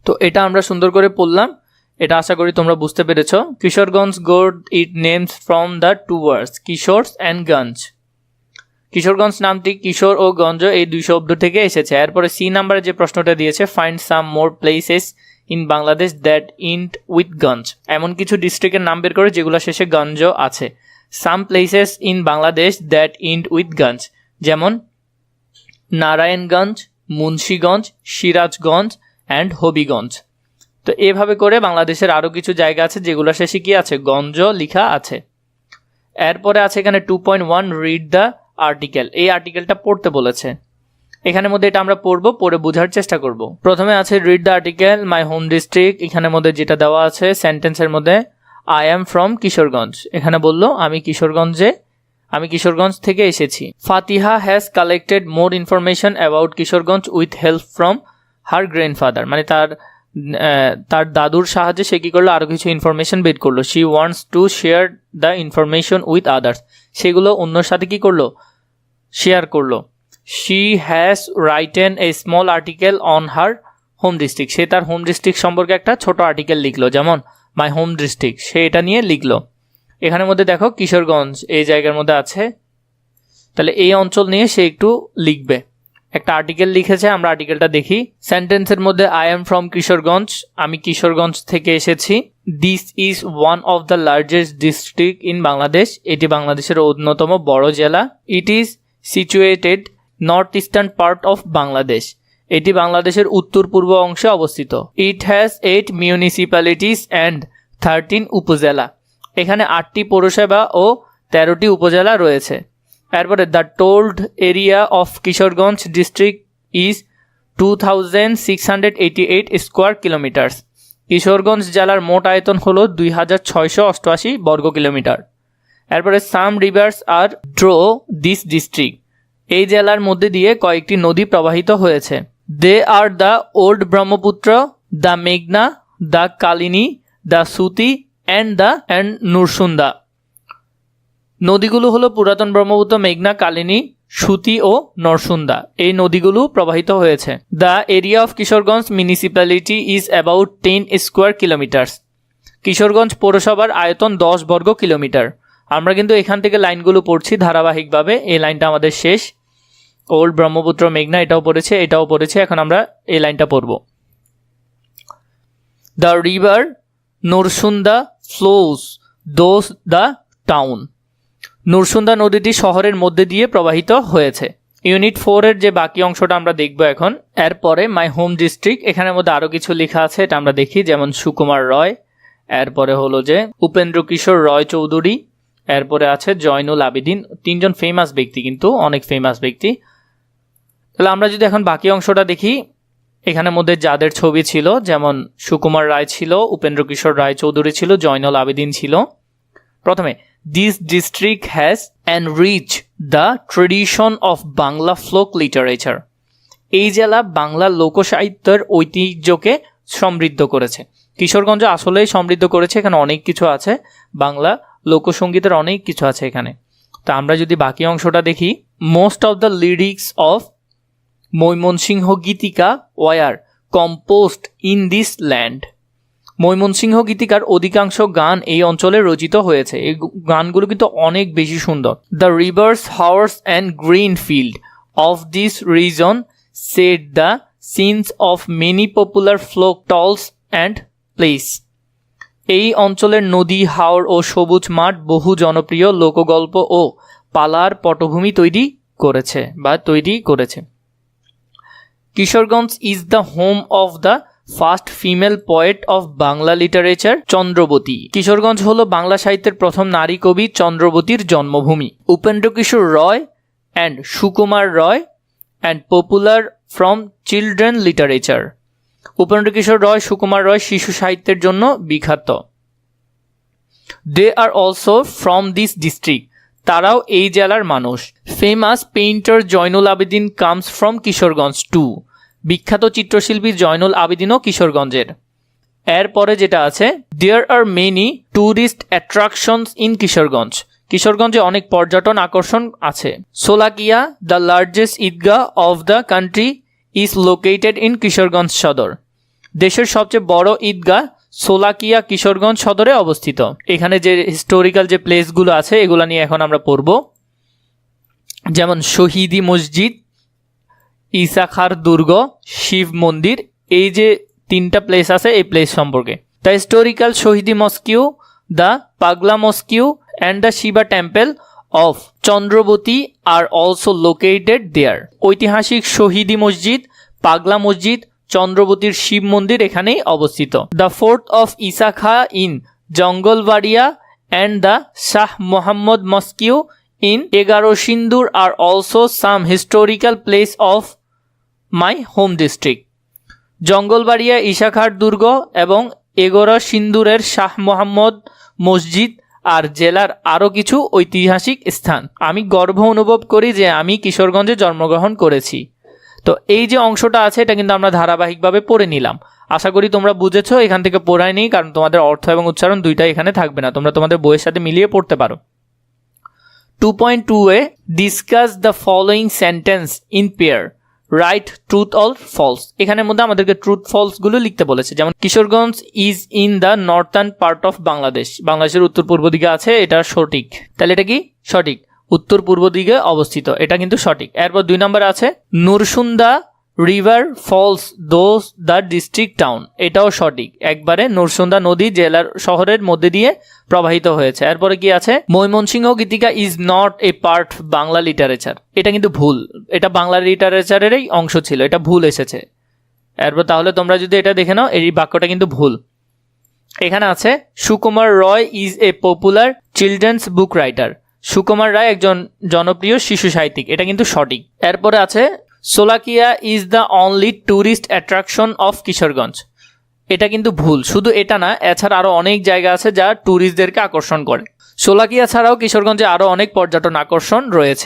তো এটা আমরা সুন্দর করে পড়লাম, এটা আশা করি তোমরা বুঝতে পেরেছো। Kishoreganj got its names from the two words Kishores and Ganj. Kishoreganj নামটি কিশোর ও গঞ্জ এই দুই শব্দ থেকে এসেছে। এরপরে সি নাম্বারে যে প্রশ্নটা দিয়েছে, find some more places in Bangladesh that int with গঞ্জ। এমন কিছু ডিস্ট্রিক্টের নাম বের করে যেগুলো শেষে গঞ্জ আছে। সাম places in Bangladesh that int with গঞ্জ, যেমন নারায়ণগঞ্জ, মুন্সীগঞ্জ, সিরাজগঞ্জ অ্যান্ড হবিগঞ্জ। তো এভাবে করে বাংলাদেশের আরও কিছু জায়গা আছে যেগুলো শেষে কি আছে, গঞ্জ লিখা আছে। এরপরে আছে এখানে 2.1 রিড দ্য আর্টিকেল। এই আর্টিকেলটা পড়তে বলেছে, এখানের মধ্যে এটা আমরা পড়বো, পড়ে বোঝার চেষ্টা করব। প্রথমে আছে read the article my home district. এখানের মধ্যে যেটা দেওয়া আছে সেন্টেন্সের মধ্যে, আই অ্যাম ফ্রম কিশোরগঞ্জ। এখানে বললো আমি কিশোরগঞ্জ থেকে এসেছি। Fatiha has collected more information about Kishoreganj with help from her grandfather. মানে তার দাদুর সাহায্যে সে কী করলো, আরও কিছু ইনফরমেশন বের করলো। She wants to share the information with others. সেগুলো অন্যর সাথে কী করলো, শেয়ার করলো। She has written a small article on her home district. সে তার হোম ডিস্ট্রিক্ট সম্পর্কে একটা ছোট আর্টিকেল লিখলো, যেমন মাই হোম ডিস্ট্রিক্ট, সে এটা নিয়ে লিখলো। এখানের মধ্যে দেখো কিশোরগঞ্জ এই জায়গার মধ্যে আছে, তাহলে এই অঞ্চল নিয়ে সে একটু লিখবে, একটা আর্টিকেল লিখেছে। আমরা আর্টিকেলটা দেখি। সেন্টেন্সের মধ্যে আই এম ফ্রম কিশোরগঞ্জ, আমি কিশোরগঞ্জ থেকে এসেছি। This is one of the largest district in Bangladesh. এটি বাংলাদেশের অন্যতম বড় জেলা। It is situated north eastern part of Bangladesh. এটি বাংলাদেশের উত্তর পূর্ব অংশে অবস্থিত। ইট হ্যাজ 8 মিউনিসিপ্যালিটিস অ্যান্ড 13 উপজেলা। এখানে 8টি পৌরসভা ও 13টি উপজেলা রয়েছে। এরপরে the told area of Kishoreganj district is 2688 square kilometres. Kishoreganj জেলার মোট আয়তন হলো 2688 বর্গ কিলোমিটার। এরপরে some rivers are draw this district. এই জেলার মধ্যে দিয়ে কয়েকটি নদী প্রবাহিত হয়েছে। They are the old Brahmaputra, the মেঘনা, the Kalini, the Suti and Nursunda. নদীগুলো হলো পুরাতন ব্রহ্মপুত্র, মেঘনা, কালিনী, সুতি ও নরসুন্দা। এই নদীগুলো প্রবাহিত হয়েছে। The area of Kishoreganj municipality is about 10 square kilometres. Kishoreganj পৌরসভার আয়তন 10 বর্গ কিলোমিটার। আমরা কিন্তু এখান থেকে লাইনগুলো পড়ছি ধারাবাহিকভাবে। এই লাইনটা আমাদের শেষ। ওল্ড ব্রহ্মপুত্র, মেঘনা এটাও পড়েছে। এখন আমরা এই লাইনটা পড়ব। The river Narsunda flows those the town. Narsunda নদীটি শহরের মধ্যে দিয়ে প্রবাহিত হয়েছে। ইউনিট 4-এর যে বাকি অংশটা আমরা দেখব এখন। এরপরে মাই হোম ডিস্ট্রিক্ট, এখানের মধ্যে আরও কিছু লেখা আছে, এটা আমরা দেখি। যেমন সুকুমার রয়, এরপরে হলো যে উপেন্দ্র কিশোর রয় চৌধুরী, এরপরে আছে জয়নুল আবেদিন। 3জন ফেমাস ব্যক্তি, কিন্তু অনেক ফেমাস ব্যক্তি। তাহলে আমরা যদি এখন বাকি অংশটা দেখি, এখানের মধ্যে যাদের ছবি ছিল, যেমন সুকুমার রায় ছিল, উপেন্দ্র কিশোর রায় চৌধুরী ছিল, জয়নুল আবেদিন ছিল। প্রথমে this district has enrich the tradition of Bangla folk literature. এই জেলা বাংলা লোকসাহিত্যের ঐতিহ্যকে সমৃদ্ধ করেছে। কিশোরগঞ্জ আসলেই সমৃদ্ধ করেছে, এখানে অনেক কিছু আছে, বাংলা লোকসঙ্গীতের অনেক কিছু আছে এখানে। তা আমরা যদি বাকি অংশটা দেখি, most of the lyrics of Mymensingh Geetika were composed in this land. Mymensingh গীতিকার অধিকাংশ গান এই অঞ্চলে রচিত হয়েছে। এই গানগুলো কিন্তু অনেক বেশি সুন্দর। The rivers haors and green field of this region set the scenes of many popular folk tales and place. এই অঞ্চলের নদী, হাওর ও সবুজ মাঠ বহু জনপ্রিয় লোকগল্প ও পালার পটভূমি তৈরি করেছে। Kishoreganj is the home of the first female poet of Bangla literature Chandrabati. Kishoreganj হলো বাংলা সাহিত্যের প্রথম নারী কবি চন্দ্রবতীর জন্মভূমি। Upendra Kishore Ray and Sukumar Ray and popular from children literature. Upendra Kishore Ray, Sukumar Ray শিশু সাহিত্যের জন্য বিখ্যাত। They are also from this district, তারাও এই জেলার মানুষ। Famous painter Zainul Abedin comes from Kishoreganj too. বিখ্যাত চিত্রশিল্পী জয়নুল আবেদিনও কিশোরগঞ্জের। এরপরে যেটা আছে, there are many tourist attractions in Kishoreganj. কিশোরগঞ্জে অনেক পর্যটন আকর্ষণ আছে। Sholakia, the largest Eidgah of the country, is located in Kishoreganj Sadar. দেশের সবচেয়ে বড় ঈদগাহ শোলাকিয়া কিশোরগঞ্জ সদরে অবস্থিত। এখানে যে হিস্টোরিক্যাল যে প্লেসগুলো আছে এগুলো নিয়ে এখন আমরা পড়ব, যেমন শহীদি মসজিদ, ইসাখার দুর্গ, শিব মন্দির, এই যে 3টা প্লেস আছে এই প্লেস সম্পর্কে। The historical Shahidi mosque, the Pagla mosque and the Shiva temple of Chandrabati are also located there. ঐতিহাসিক শহীদি মসজিদ, পাগলা মসজিদ, চন্দ্রবতীর শিব মন্দির এখানেই অবস্থিত। The fort of Isa Khan in Jangalbaria and the Shah Mohammad mosque in Egarosindur are also some historical place of my home district. Jangalbaria ইসাখার দুর্গ এবং এগারোসিন্দুরের শাহ মোহাম্মদ মসজিদ আর জেলার আরও কিছু ঐতিহাসিক স্থান। আমি গর্ব অনুভব করি যে আমি কিশোরগঞ্জে জন্মগ্রহণ করেছি। তো এই যে অংশটা আছে এটা কিন্তু আমরা ধারাবাহিকভাবে পড়ে নিলাম। আশা করি তোমরা বুঝেছো। এখান থেকে পড়াই নেই, কারণ তোমাদের অর্থ এবং উচ্চারণ দুইটাই এখানে থাকবে না, তোমরা তোমাদের বইয়ের সাথে মিলিয়ে পড়তে পারো। 2.2 a discuss the following sentence in pair, write truth or false. এখানের মধ্যে আমাদেরকে ট্রুথ ফলস গুলো লিখতে বলেছে। যেমন Kishoreganj is in the northern part of Bangladesh, বাংলাদেশের উত্তর পূর্ব দিকে আছে, এটা সঠিক। তাহলে এটা কি সঠিক? উত্তর পূর্ব দিকে অবস্থিত, এটা কিন্তু সঠিক। এরপর 2 নম্বরে আছে Narsunda river flows through the district town, এটাও সঠিক। একবারে নুরসুন্দা নদী জেলার শহরের মধ্যে দিয়ে প্রবাহিত হয়েছে। এরপরে কি আছে? Mymensingh Gitika is not a part Bangla literature, এটা কিন্তু ভুল। এটা বাংলা লিটারেচারেরই অংশ ছিল, এটা ভুল এসেছে। এরপর তাহলে তোমরা যদি এটা দেখে নাও, এই বাক্যটা কিন্তু ভুল। এখানে আছে Sukumar Roy is a popular children's book writer, Sukumar Ray একজন জনপ্রিয় শিশু সাহিত্যিক, এটা কিন্তু সঠিক। এরপরে আছে Sholakia is the only tourist attraction of Kishoreganj, এটা কিন্তু ভুল। শুধু এটা না, এছাড়া আরও অনেক জায়গা আছে যা ট্যুরিস্টদেরকে আকর্ষণ করে। শোলাকিয়া ছাড়াও কিশোরগঞ্জে আরও অনেক পর্যটন আকর্ষণ রয়েছে।